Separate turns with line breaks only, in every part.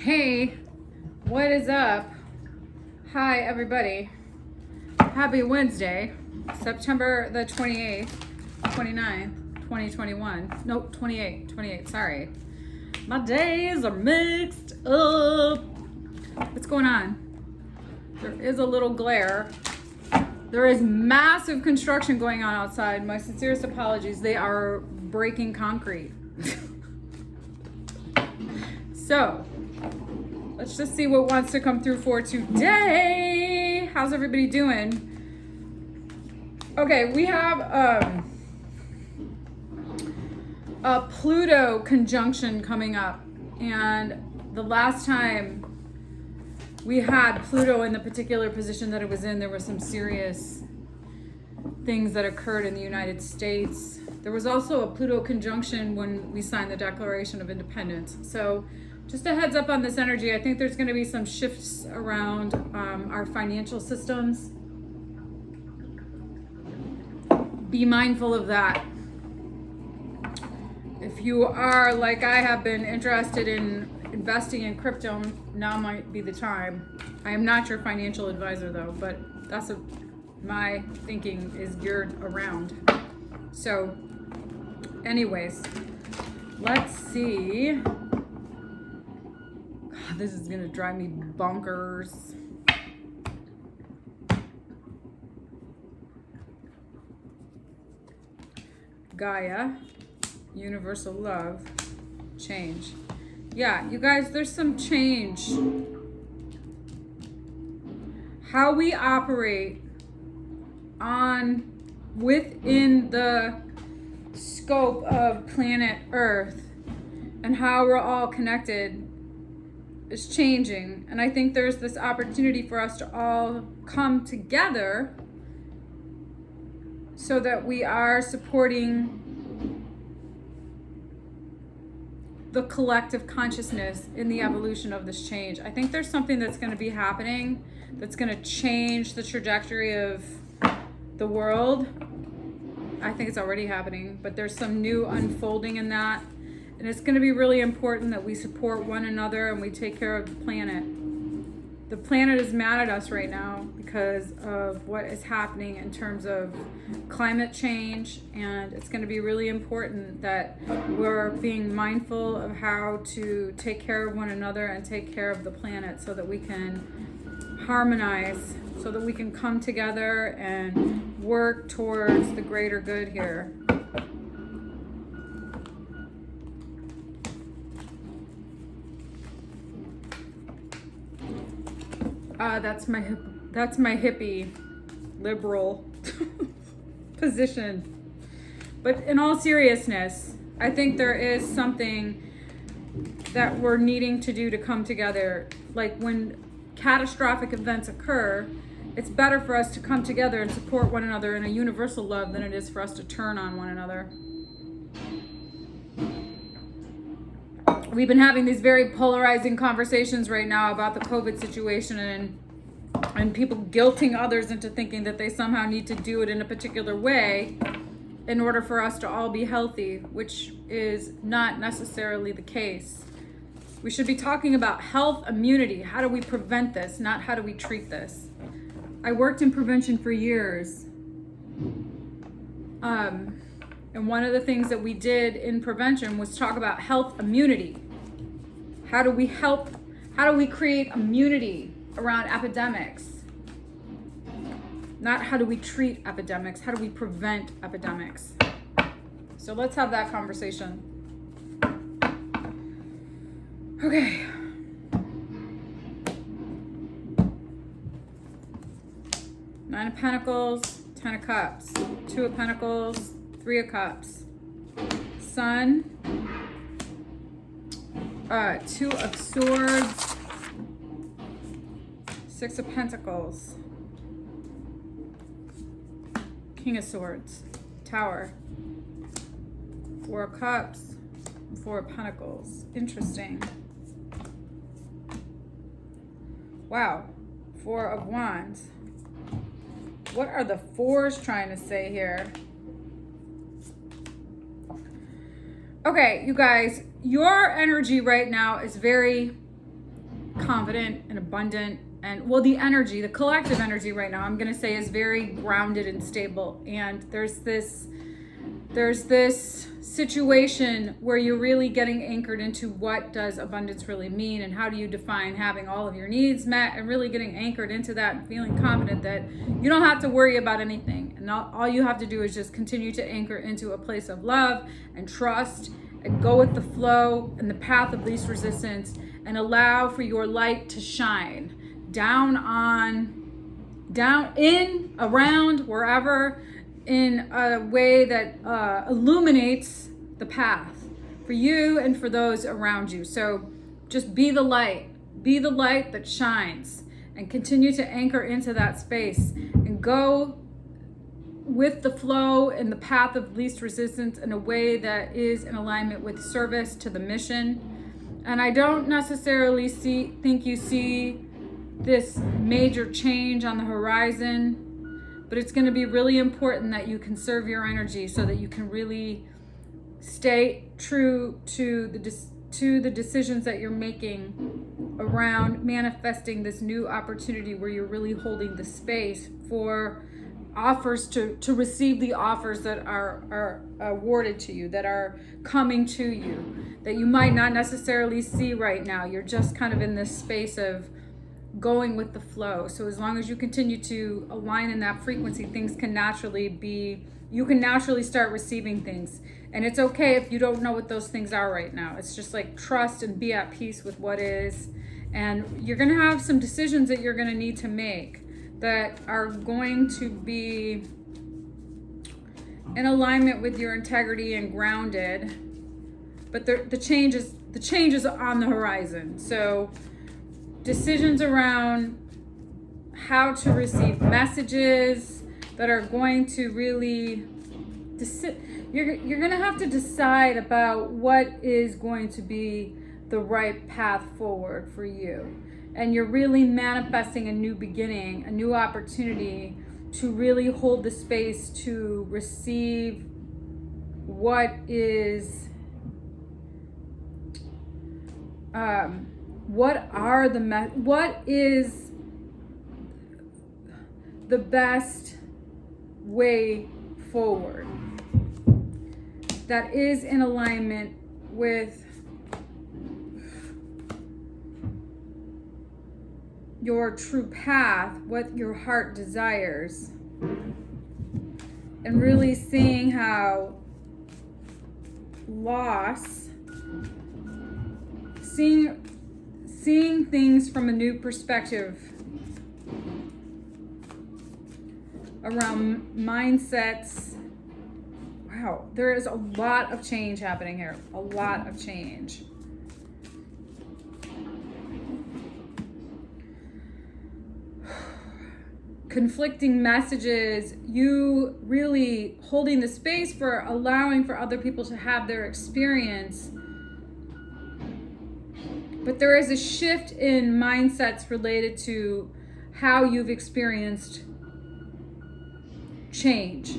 Hey, what is up? Hi, everybody. Happy Wednesday, September the 28th, 29th, 2021. Nope, 28, sorry. My days are mixed up. What's going on? There is a little glare. There is massive construction going on outside. My sincerest apologies. They are breaking concrete. So, let's just see what wants to come through for today. How's everybody doing? Okay, we have a Pluto conjunction coming up. And the last time we had Pluto in the particular position that it was in, there were some serious things that occurred in the United States. There was also a Pluto conjunction when we signed the Declaration of Independence. So just a heads up on this energy. I think there's going to be some shifts around our financial systems. Be mindful of that. If you are, like I have been, interested in investing in crypto, now might be the time. I am not your financial advisor though, but that's my thinking is geared around. So anyways, let's see. God, this is gonna drive me bonkers. Gaia, universal love, change. Yeah, you guys, there's some change. How we operate within the scope of planet Earth and how we're all connected is changing. And I think there's this opportunity for us to all come together so that we are supporting the collective consciousness in the evolution of this change. I think there's something that's going to be happening that's going to change the trajectory of the world. I think it's already happening, but there's some new unfolding in that. And it's going to be really important that we support one another and we take care of the planet. The planet is mad at us right now because of what is happening in terms of climate change, and it's going to be really important that we're being mindful of how to take care of one another and take care of the planet so that we can harmonize, so that we can come together and work towards the greater good here. That's my hippie liberal position. But in all seriousness, I think there is something that we're needing to do to come together. Like when catastrophic events occur, it's better for us to come together and support one another in a universal love than it is for us to turn on one another. We've been having these very polarizing conversations right now about the COVID situation and people guilting others into thinking that they somehow need to do it in a particular way in order for us to all be healthy, which is not necessarily the case. We should be talking about health immunity. How do we prevent this, not how do we treat this? I worked in prevention for years. And one of the things that we did in prevention was talk about health immunity. How do we create immunity around epidemics? Not how do we treat epidemics, how do we prevent epidemics? So let's have that conversation. Okay. Nine of Pentacles, 10 of Cups, 2 of Pentacles, 3 of Cups, Sun, 2 of Swords, 6 of Pentacles, King of Swords, Tower, 4 of Cups, 4 of Pentacles. Interesting. Wow, 4 of Wands. What are the fours trying to say here? Okay, you guys, your energy right now is very confident and abundant. And well, the energy, the collective energy right now, I'm going to say, is very grounded and stable. And there's this situation where you're really getting anchored into what does abundance really mean, and how do you define having all of your needs met, and really getting anchored into that and feeling confident that you don't have to worry about anything. And all you have to do is just continue to anchor into a place of love and trust, and go with the flow and the path of least resistance, and allow for your light to shine down in, around, wherever, in a way that illuminates the path for you and for those around you. So just be the light that shines, and continue to anchor into that space and go with the flow and the path of least resistance in a way that is in alignment with service to the mission. And I don't necessarily think you see this major change on the horizon, but it's going to be really important that you conserve your energy so that you can really stay true to the decisions that you're making around manifesting this new opportunity, where you're really holding the space for offers to receive the offers that are awarded to you, that are coming to you, that you might not necessarily see right now. You're just kind of in this space of going with the flow. So as long as you continue to align in that frequency, things can you can naturally start receiving things. And it's okay if you don't know what those things are right now. It's just like trust and be at peace with what is. And you're going to have some decisions that you're going to need to make that are going to be in alignment with your integrity and grounded. But the change is on the horizon. So decisions around how to receive messages that are going to really you're going to have to decide about what is going to be the right path forward for you. And you're really manifesting a new beginning, a new opportunity to really hold the space to receive what is what is the best way forward that is in alignment with your true path, what your heart desires, and really seeing how loss, seeing things from a new perspective around mindsets. Wow, there is a lot of change happening here, a lot of change. Conflicting messages, you really holding the space for allowing for other people to have their experience. But there is a shift in mindsets related to how you've experienced change.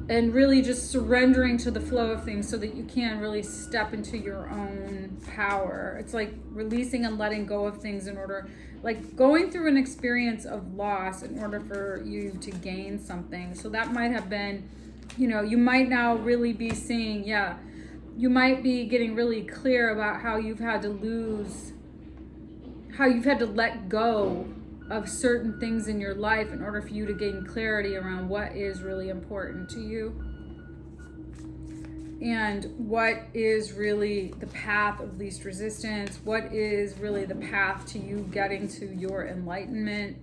And really just surrendering to the flow of things so that you can really step into your own power. It's like releasing and letting go of things in order, like going through an experience of loss in order for you to gain something. So that might have been, you might now really be seeing, you might be getting really clear about how you've had to let go of certain things in your life in order for you to gain clarity around what is really important to you and what is really the path of least resistance, what is really the path to you getting to your enlightenment.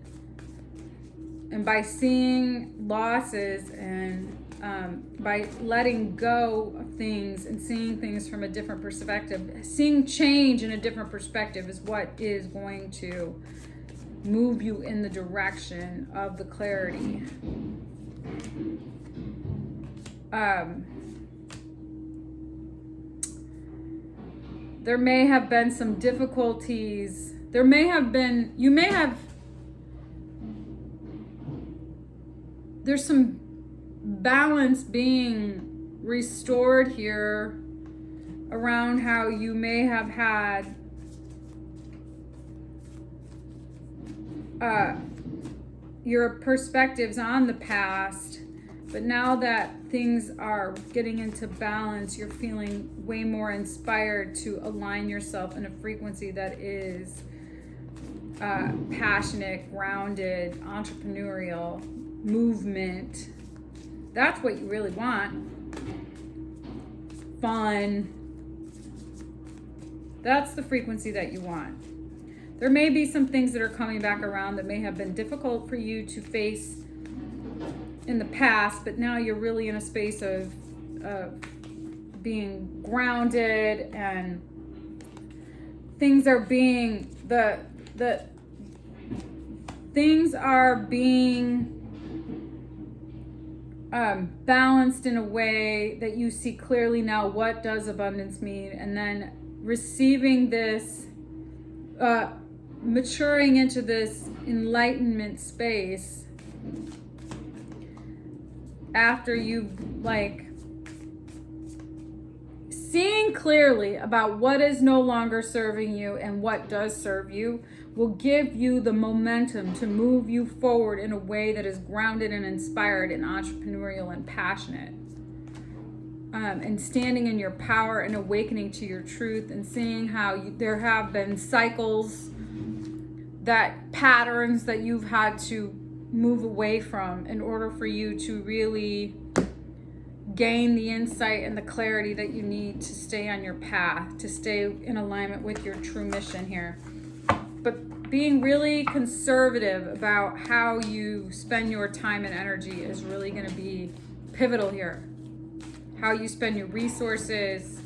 And by seeing losses and by letting go of things and seeing things from a different perspective, seeing change in a different perspective is what is going to move you in the direction of the clarity. There may have been some difficulties. There's some balance being restored here around how you may have had your perspectives on the past, but now that things are getting into balance, you're feeling way more inspired to align yourself in a frequency that is passionate, grounded, entrepreneurial, movement. That's what you really want. Fun. That's the frequency that you want. There may be some things that are coming back around that may have been difficult for you to face in the past, but now you're really in a space of being grounded, and things are being things are being balanced in a way that you see clearly now what does abundance mean, and then receiving this, maturing into this enlightenment space after you've seeing clearly about what is no longer serving you and what does serve you will give you the momentum to move you forward in a way that is grounded and inspired and entrepreneurial and passionate. And standing in your power and awakening to your truth, and seeing how there have been cycles, that patterns that you've had to move away from in order for you to really gain the insight and the clarity that you need to stay on your path, to stay in alignment with your true mission here. But being really conservative about how you spend your time and energy is really going to be pivotal here. How you spend your resources.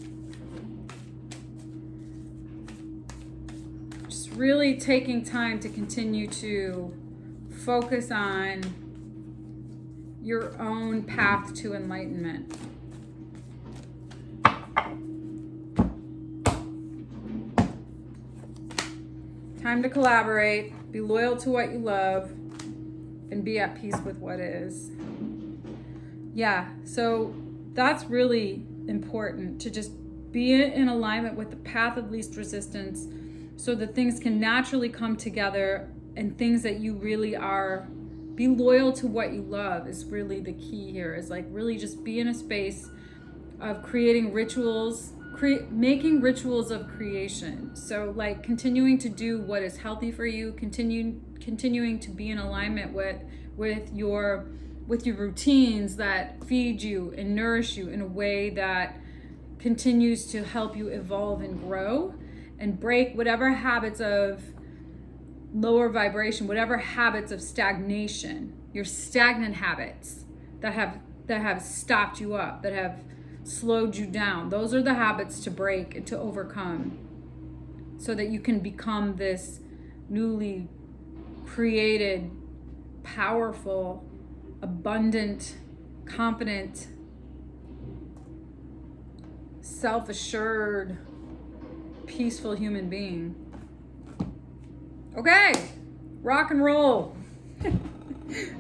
Just really taking time to continue to focus on your own path to enlightenment. Time to collaborate, be loyal to what you love, and be at peace with what is. Yeah, so that's really important, to just be in alignment with the path of least resistance so that things can naturally come together, and things that you really are, be loyal to what you love is really the key here, is really just be in a space of creating rituals, making rituals of creation. So continuing to do what is healthy for you, continuing to be in alignment with your routines that feed you and nourish you in a way that continues to help you evolve and grow, and break whatever habits of lower vibration, whatever habits of stagnation, your stagnant habits that have stopped you up, that have slowed you down. Those are the habits to break and to overcome, so that you can become this newly created, powerful, abundant, confident, self-assured, peaceful human being. Okay, rock and roll. All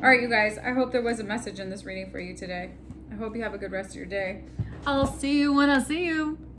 right, you guys, I hope there was a message in this reading for you today. I hope you have a good rest of your day. I'll see you when I see you.